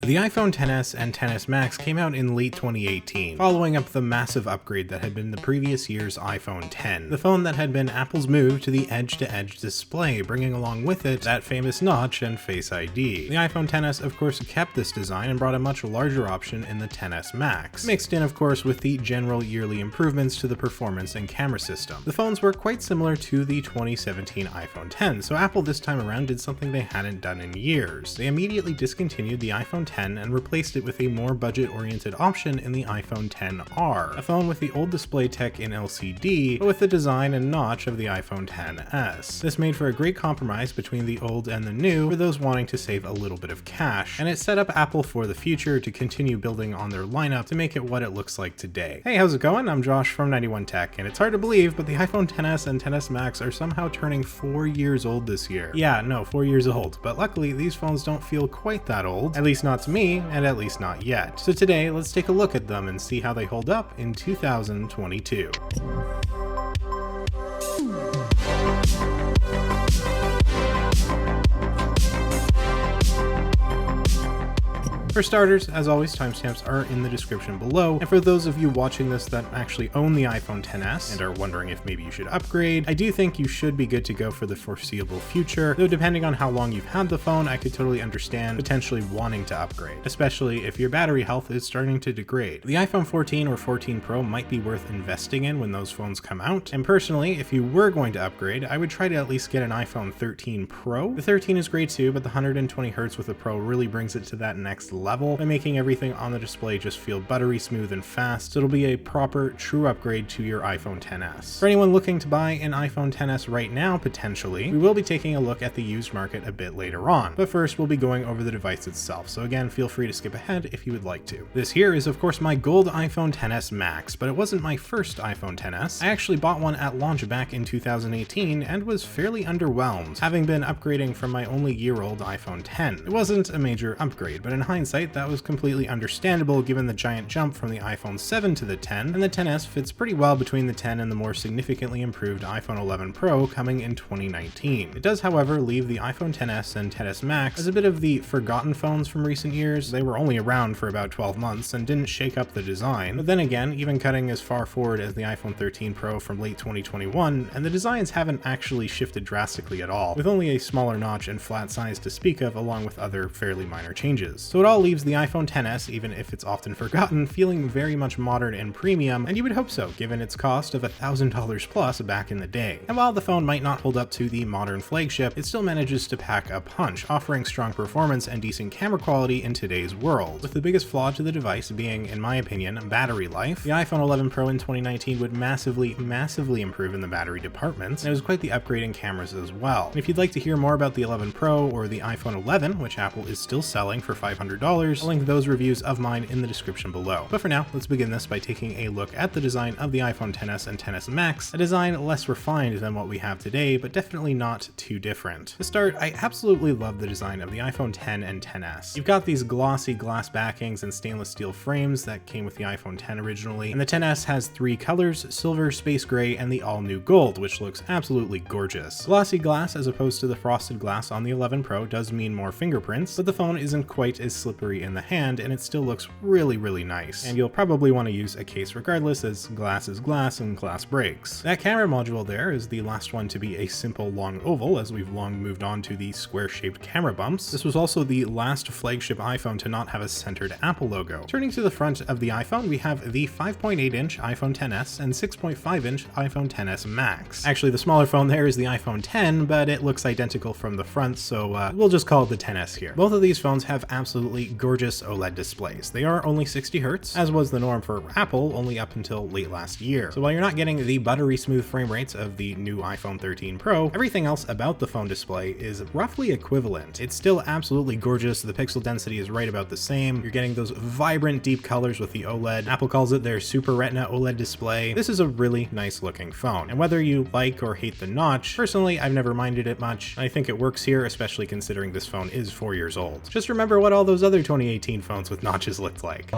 The iPhone XS and XS Max came out in late 2018, following up the massive upgrade that had been the previous year's iPhone X, the phone that had been Apple's move to the edge-to-edge display, bringing along with it that famous notch and Face ID. The iPhone XS of course kept this design and brought a much larger option in the XS Max, mixed in of course with the general yearly improvements to the performance and camera system. The phones were quite similar to the 2017 iPhone X, so Apple this time around did something they hadn't done in years. They immediately discontinued the iPhone X and replaced it with a more budget-oriented option in the iPhone XR, a phone with the old display tech in LCD, but with the design and notch of the iPhone XS. This made for a great compromise between the old and the new for those wanting to save a little bit of cash, and it set up Apple for the future to continue building on their lineup to make it what it looks like today. Hey, how's it going? I'm Josh from 91 Tech, and it's hard to believe, but the iPhone XS and XS Max are somehow turning 4 years old this year. Yeah, no, 4 years old, but luckily these phones don't feel quite that old, at least not to me, and at least not yet. So today, let's take a look at them and see how they hold up in 2022. For starters, as always, timestamps are in the description below, and for those of you watching this that actually own the iPhone XS and are wondering if maybe you should upgrade, I do think you should be good to go for the foreseeable future, though depending on how long you've had the phone, I could totally understand potentially wanting to upgrade, especially if your battery health is starting to degrade. The iPhone 14 or 14 Pro might be worth investing in when those phones come out, and personally, if you were going to upgrade, I would try to at least get an iPhone 13 Pro. The 13 is great too, but the 120Hz with the Pro really brings it to that next level by making everything on the display just feel buttery smooth and fast, so it'll be a proper, true upgrade to your iPhone XS. For anyone looking to buy an iPhone XS right now, potentially, we will be taking a look at the used market a bit later on, but first we'll be going over the device itself, so again, feel free to skip ahead if you would like to. This here is of course my gold iPhone XS Max, but it wasn't my first iPhone XS. I actually bought one at launch back in 2018 and was fairly underwhelmed, having been upgrading from my only year-old iPhone X. It wasn't a major upgrade, but in hindsight, that was completely understandable given the giant jump from the iPhone 7 to the X, and the XS fits pretty well between the X and the more significantly improved iPhone 11 Pro coming in 2019. It does, however, leave the iPhone XS and XS Max as a bit of the forgotten phones from recent years. They were only around for about 12 months and didn't shake up the design, but then again, even cutting as far forward as the iPhone 13 Pro from late 2021, and the designs haven't actually shifted drastically at all, with only a smaller notch and flat size to speak of along with other fairly minor changes. So it all leaves the iPhone XS, even if it's often forgotten, feeling very much modern and premium, and you would hope so given its cost of $1,000 plus back in the day. And while the phone might not hold up to the modern flagship, it still manages to pack a punch, offering strong performance and decent camera quality in today's world, with the biggest flaw to the device being, in my opinion, battery life. The iPhone 11 Pro in 2019 would massively improve in the battery department, and it was quite the upgrade in cameras as well. And if you'd like to hear more about the 11 Pro or the iPhone 11, which Apple is still selling for $500, I'll link those reviews of mine in the description below. But for now, let's begin this by taking a look at the design of the iPhone XS and XS Max, a design less refined than what we have today, but definitely not too different. To start, I absolutely love the design of the iPhone X and XS. You've got these glossy glass backings and stainless steel frames that came with the iPhone X originally, and the XS has 3 colors: silver, space gray, and the all-new gold, which looks absolutely gorgeous. Glossy glass as opposed to the frosted glass on the 11 Pro does mean more fingerprints, but the phone isn't quite as slippery in the hand, and it still looks really nice. And you'll probably want to use a case regardless, as glass is glass and glass breaks. That camera module there is the last one to be a simple long oval, as we've long moved on to the square-shaped camera bumps. This was also the last flagship iPhone to not have a centered Apple logo. Turning to the front of the iPhone, we have the 5.8-inch iPhone XS and 6.5-inch iPhone XS Max. Actually, the smaller phone there is the iPhone X, but it looks identical from the front, so we'll just call it the XS here. Both of these phones have absolutely gorgeous OLED displays. They are only 60 Hz, as was the norm for Apple only up until late last year. So while you're not getting the buttery smooth frame rates of the new iPhone 13 Pro, everything else about the phone display is roughly equivalent. It's still absolutely gorgeous, the pixel density is right about the same, you're getting those vibrant deep colors with the OLED. Apple calls it their Super Retina OLED display. This is a really nice looking phone, and whether you like or hate the notch, personally I've never minded it much. I think it works here, especially considering this phone is 4 years old. Just remember what all those other 2018 phones with notches looked like.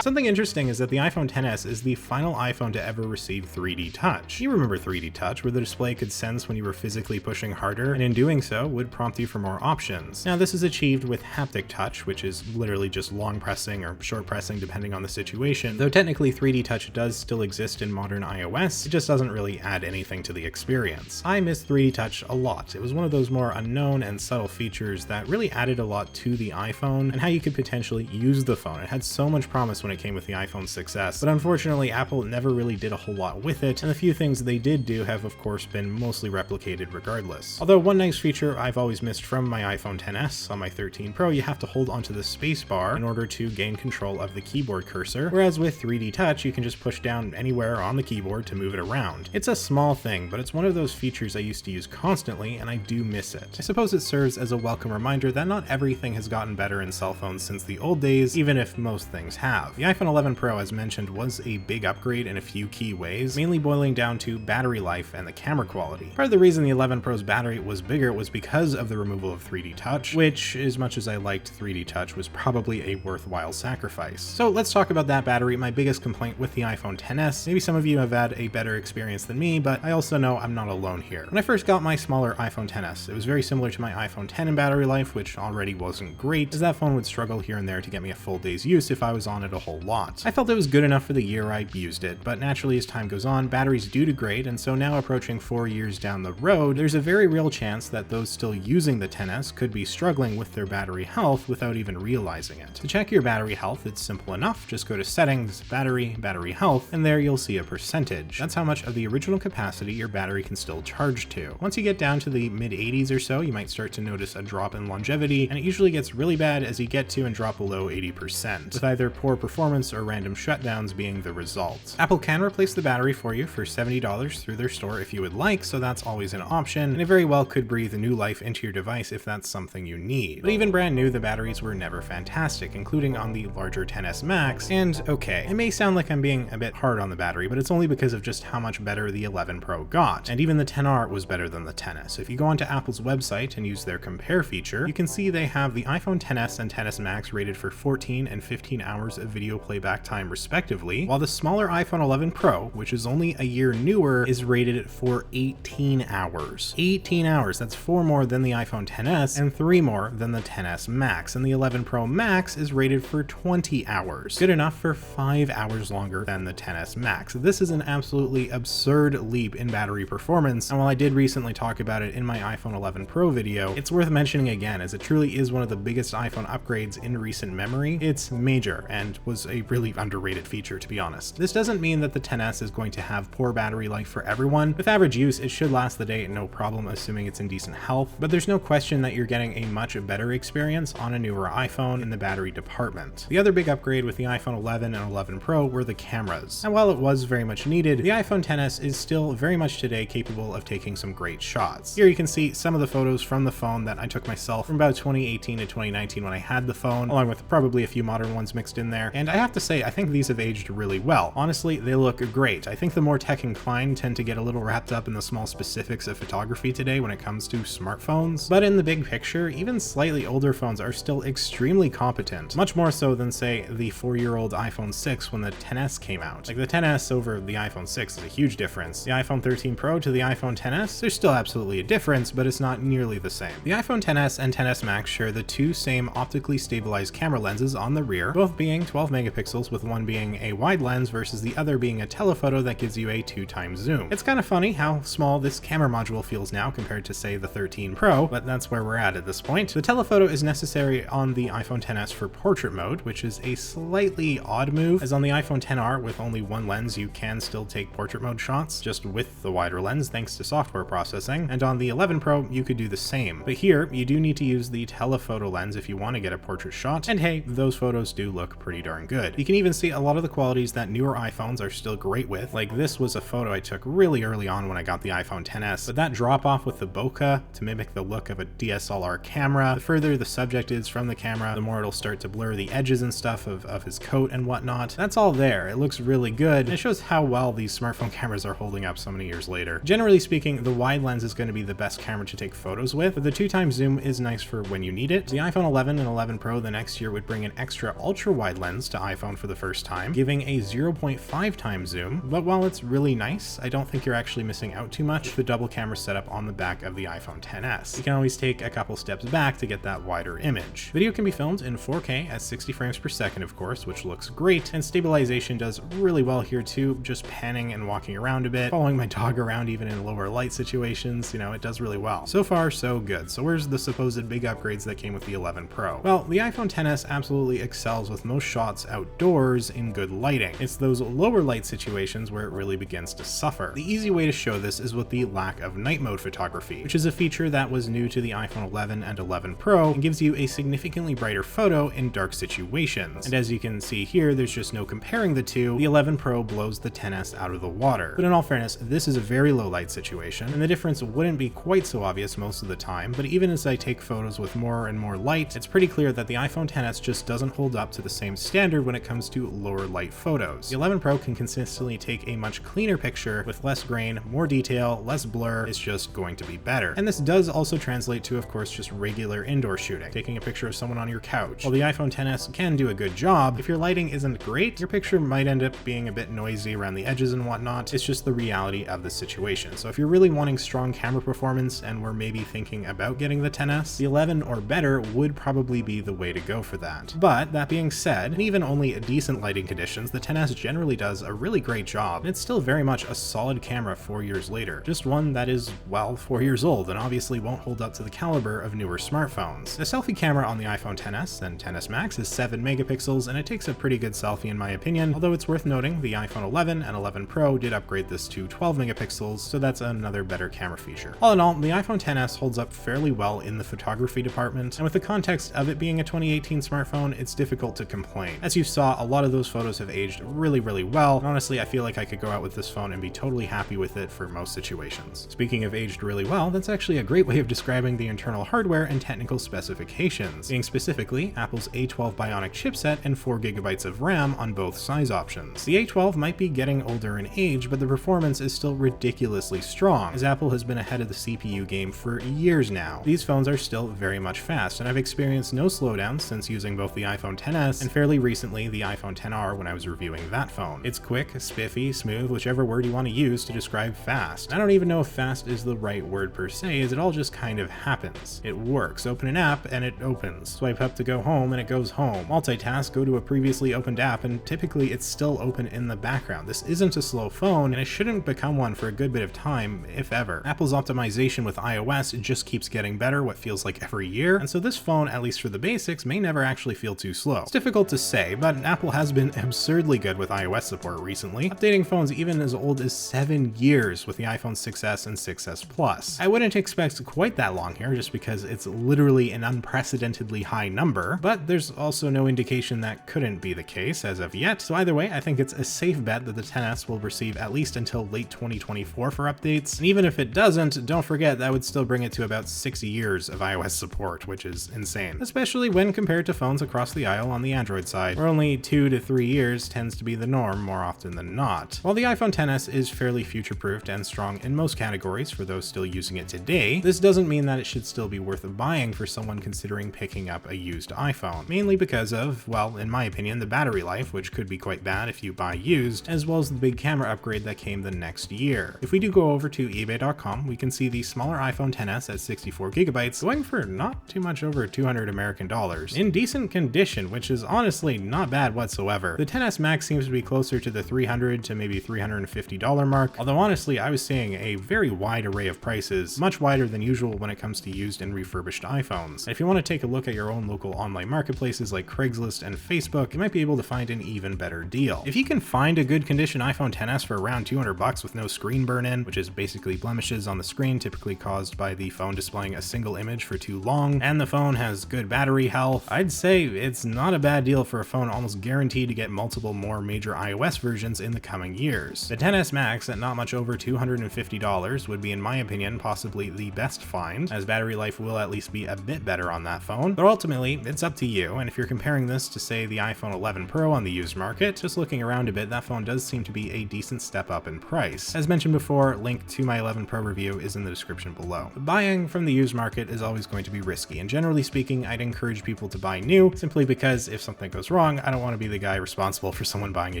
Something interesting is that the iPhone XS is the final iPhone to ever receive 3D Touch. You remember 3D Touch, where the display could sense when you were physically pushing harder, and in doing so, would prompt you for more options. Now, this is achieved with haptic touch, which is literally just long pressing or short pressing depending on the situation. Though technically 3D Touch does still exist in modern iOS, it just doesn't really add anything to the experience. I miss 3D Touch a lot. It was one of those more unknown and subtle features that really added a lot to the iPhone and how you could potentially use the phone. It had so much promise when it came with the iPhone 6S, but unfortunately Apple never really did a whole lot with it, and the few things they did do have of course been mostly replicated regardless. Although one nice feature I've always missed from my iPhone XS, on my 13 Pro, you have to hold onto the space bar in order to gain control of the keyboard cursor, whereas with 3D Touch you can just push down anywhere on the keyboard to move it around. It's a small thing, but it's one of those features I used to use constantly and I do miss it. I suppose it serves as a welcome reminder that not everything has gotten better in cell phones since the old days, even if most things have. The iPhone 11 Pro, as mentioned, was a big upgrade in a few key ways, mainly boiling down to battery life and the camera quality. Part of the reason the 11 Pro's battery was bigger was because of the removal of 3D Touch, which, as much as I liked 3D Touch, was probably a worthwhile sacrifice. So let's talk about that battery, my biggest complaint with the iPhone XS. Maybe some of you have had a better experience than me, but I also know I'm not alone here. When I first got my smaller iPhone XS, it was very similar to my iPhone X in battery life, which already wasn't great, as that phone would struggle here and there to get me a full day's use if I was on it a whole lot. I felt it was good enough for the year I used it, but naturally as time goes on, batteries do degrade, and so now approaching 4 years down the road, there's a very real chance that those still using the XS could be struggling with their battery health without even realizing it. To check your battery health, it's simple enough. Just go to Settings, Battery Health, and there you'll see a percentage. That's how much of the original capacity your battery can still charge to. Once you get down to the mid-80s or so, you might start to notice a drop in longevity, and it usually gets really bad as you get to and drop below 80%, with either poor performance or random shutdowns being the result. Apple can replace the battery for you for $70 through their store if you would like, so that's always an option, and it very well could breathe a new life into your device if that's something you need. But even brand new, the batteries were never fantastic, including on the larger XS Max, and okay, it may sound like I'm being a bit hard on the battery, but it's only because of just how much better the 11 Pro got, and even the XR was better than the XS. If you go onto Apple's website and use their compare feature, you can see they have the iPhone XS and XS Max rated for 14 and 15 hours of video playback time respectively, while the smaller iPhone 11 Pro, which is only a year newer, is rated for 18 hours. 18 hours, that's 4 more than the iPhone XS and 3 more than the XS Max, and the 11 Pro Max is rated for 20 hours. Good enough for 5 hours longer than the XS Max. This is an absolutely absurd leap in battery performance, and while I did recently talk about it in my iPhone 11 Pro video, it's worth mentioning again as it truly is one of the biggest iPhone upgrades in recent memory. It's major and was a really underrated feature, to be honest. This doesn't mean that the XS is going to have poor battery life for everyone. With average use, it should last the day no problem, assuming it's in decent health, but there's no question that you're getting a much better experience on a newer iPhone in the battery department. The other big upgrade with the iPhone 11 and 11 Pro were the cameras, and while it was very much needed, the iPhone XS is still very much today capable of taking some great shots. Here you can see some of the photos from the phone that I took myself from about 2018 to 2019 when I had the phone, along with probably a few modern ones mixed in there, and I have to say I think these have aged really well. Honestly, they look great. I think the more tech inclined tend to get a little wrapped up in the small specifics of photography today when it comes to smartphones, but in the big picture, even slightly older phones are still extremely competent, much more so than say the 4-year-old iPhone 6 when the XS came out. Like the XS over the iPhone 6 is a huge difference. The iPhone 13 Pro to the iPhone XS, there's still absolutely a difference, but it's not nearly the same. The iPhone XS and XS Max share the two same optically stabilized camera lenses on the rear, both being 12 megapixels with one being a wide lens versus the other being a telephoto that gives you a 2x zoom. It's kind of funny how small this camera module feels now compared to say the 13 Pro, but that's where we're at this point. The telephoto is necessary on the iPhone XS for portrait mode, which is a slightly odd move, as on the iPhone XR with only one lens you can still take portrait mode shots, just with the wider lens thanks to software processing, and on the 11 Pro you could do the same. But here you do need to use the telephoto lens if you want to get a portrait shot, and hey, those photos do look pretty darn good. You can even see a lot of the qualities that newer iPhones are still great with, like this was a photo I took really early on when I got the iPhone XS, but that drop off with the bokeh to mimic the look of a DSLR camera, the further the subject is from the camera, the more it'll start to blur the edges and stuff of his coat and whatnot. That's all there. It looks really good, and it shows how well these smartphone cameras are holding up so many years later. Generally speaking, the wide lens is going to be the best camera to take photos with, but the 2x zoom is nice for when you need it. The iPhone 11 and 11 Pro the next year would bring an extra ultra wide lens to iPhone for the first time, giving a 0.5 times zoom, but while it's really nice, I don't think you're actually missing out too much with the double camera setup on the back of the iPhone XS. You can always take a couple steps back to get that wider image. Video can be filmed in 4K at 60 frames per second, of course, which looks great, and stabilization does really well here too, just panning and walking around a bit, following my dog around even in lower light situations, it does really well. So far, so good. So where's the supposed big upgrades that came with the 11 Pro? Well, the iPhone XS absolutely excels with most shots outdoors in good lighting. It's those lower light situations where it really begins to suffer. The easy way to show this is with the lack of night mode photography, which is a feature that was new to the iPhone 11 and 11 Pro and gives you a significantly brighter photo in dark situations. And as you can see here, there's just no comparing the two. The 11 Pro blows the XS out of the water. But in all fairness, this is a very low light situation, and the difference wouldn't be quite so obvious most of the time, but even as I take photos with more and more light, it's pretty clear that the iPhone XS just doesn't hold up to the same standard when it comes to lower light photos. The 11 Pro can consistently take a much cleaner picture with less grain, more detail, less blur. It's just going to be better. And this does also translate to, of course, just regular indoor shooting, taking a picture of someone on your couch. While the iPhone XS can do a good job, if your lighting isn't great, your picture might end up being a bit noisy around the edges and whatnot. It's just the reality of the situation. So if you're really wanting strong camera performance and we're maybe thinking about getting the XS, the 11 or better would probably be the way to go for that. But that being said, and even only decent lighting conditions, the XS generally does a really great job, and it's still very much a solid camera 4 years later. Just one that is, well, 4 years old and obviously won't hold up to the caliber of newer smartphones. The selfie camera on the iPhone XS and XS Max is 7 megapixels, and it takes a pretty good selfie in my opinion, although it's worth noting the iPhone 11 and 11 Pro did upgrade this to 12 megapixels, so that's another better camera feature. All in all, the iPhone XS holds up fairly well in the photography department, and with the context of it being a 2018 smartphone, it's difficult to complain. As you saw, a lot of those photos have aged really well, and honestly, I feel like I could go out with this phone and be totally happy with it for most situations. Speaking of aged really well, that's actually a great way of describing the internal hardware and technical specifications, being specifically Apple's A12 Bionic chipset and 4GB of RAM on both size options. The A12 might be getting older in age, but the performance is still ridiculously strong, as Apple has been ahead of the CPU game for years now. These phones are still very much fast, and I've experienced no slowdowns since using both the iPhone XS and fairly recently the iPhone XR when I was reviewing that phone. It's quick, spiffy, smooth, whichever word you want to use to describe fast. I don't even know if fast is the right word per se, as it all just kind of happens. It works. Open an app and it opens. Swipe up to go home and it goes home. Multitask, go to a previously opened app, and typically it's still open in the background. This isn't a slow phone, and it shouldn't become one for a good bit of time, if ever. Apple's optimization with iOS just keeps getting better what feels like every year, and so this phone, at least for the basics, may never actually feel too slow. It's difficult to say, but Apple has been absurdly good with iOS support recently, updating phones even as old as 7 years with the iPhone 6s and 6s Plus. I wouldn't expect quite that long here, just because it's literally an unprecedentedly high number, but there's also no indication that couldn't be the case as of yet, so either way, I think it's a safe bet that the XS will receive at least until late 2024 for updates, and even if it doesn't, don't forget that would still bring it to about 6 years of iOS support, which is insane, especially when compared to phones across the aisle on the Android side, where only 2 to 3 years tends to be the norm more often than not. While the iPhone XS is fairly future-proofed and strong in most categories for those still using it today, this doesn't mean that it should still be worth buying for someone considering picking up a used iPhone, mainly because of, well, in my opinion, the battery life, which could be quite bad if you buy used, as well as the big camera upgrade that came the next year. If we do go over to eBay.com, we can see the smaller iPhone XS at 64GB going for not too much over $200 American dollars, in decent condition, which is honestly not bad whatsoever. The XS Max seems to be closer to the $300 to maybe $350 mark, although honestly I was seeing a very wide array of prices, much wider than usual when it comes to used and refurbished iPhones. And if you want to take a look at your own local online marketplaces like Craigslist and Facebook, you might be able to find an even better deal. If you can find a good condition iPhone XS for around $200 with no screen burn-in, which is basically blemishes on the screen typically caused by the phone displaying a single image for too long, and the phone has good battery health, I'd say it's not a bad deal for a phone almost guaranteed to get multiple more major iOS versions in the coming years. The XS Max at not much over $250 would be, in my opinion, possibly the best find, as battery life will at least be a bit better on that phone, but ultimately it's up to you. And if you're comparing this to, say, the iPhone 11 Pro on the used market, just looking around a bit, that phone does seem to be a decent step up in price. As mentioned before, link to my 11 Pro review is in the description below. Buying from the used market is always going to be risky, and generally speaking, I'd encourage people to buy new, simply because if something goes wrong, wrong, I don't want to be the guy responsible for someone buying a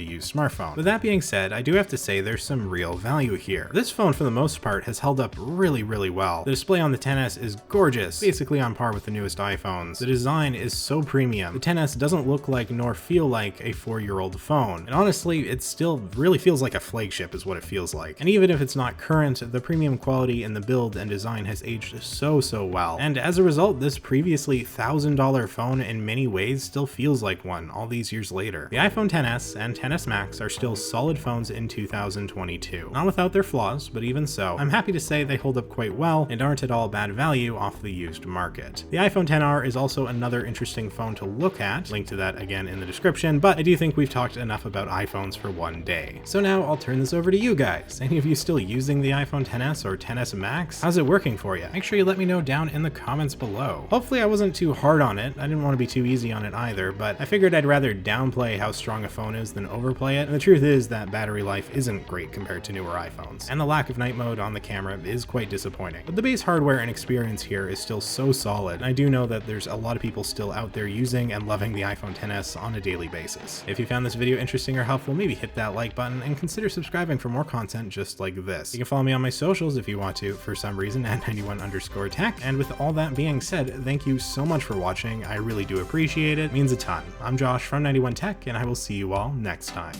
used smartphone. With that being said, I do have to say there's some real value here. This phone for the most part has held up really well. The display on the XS is gorgeous, basically on par with the newest iPhones. The design is so premium. The XS doesn't look like nor feel like a 4-year-old phone. And honestly, it still really feels like a flagship is what it feels like. And even if it's not current, the premium quality in the build and design has aged so well. And as a result, this previously $1,000 phone in many ways still feels like one all these years later. The iPhone XS and XS Max are still solid phones in 2022. Not without their flaws, but even so, I'm happy to say they hold up quite well and aren't at all bad value off the used market. The iPhone XR is also another interesting phone to look at, link to that again in the description, but I do think we've talked enough about iPhones for one day. So now I'll turn this over to you guys. Any of you still using the iPhone XS or XS Max? How's it working for you? Make sure you let me know down in the comments below. Hopefully I wasn't too hard on it. I didn't want to be too easy on it either, but I figured I'd rather downplay how strong a phone is than overplay it, and the truth is that battery life isn't great compared to newer iPhones, and the lack of night mode on the camera is quite disappointing. But the base hardware and experience here is still so solid, and I do know that there's a lot of people still out there using and loving the iPhone XS on a daily basis. If you found this video interesting or helpful, maybe hit that like button and consider subscribing for more content just like this. You can follow me on my socials if you want to, for some reason, at 91_tech. And with all that being said, thank you so much for watching. I really do appreciate it. It means a ton. I'm Josh from 91 Tech, and I will see you all next time.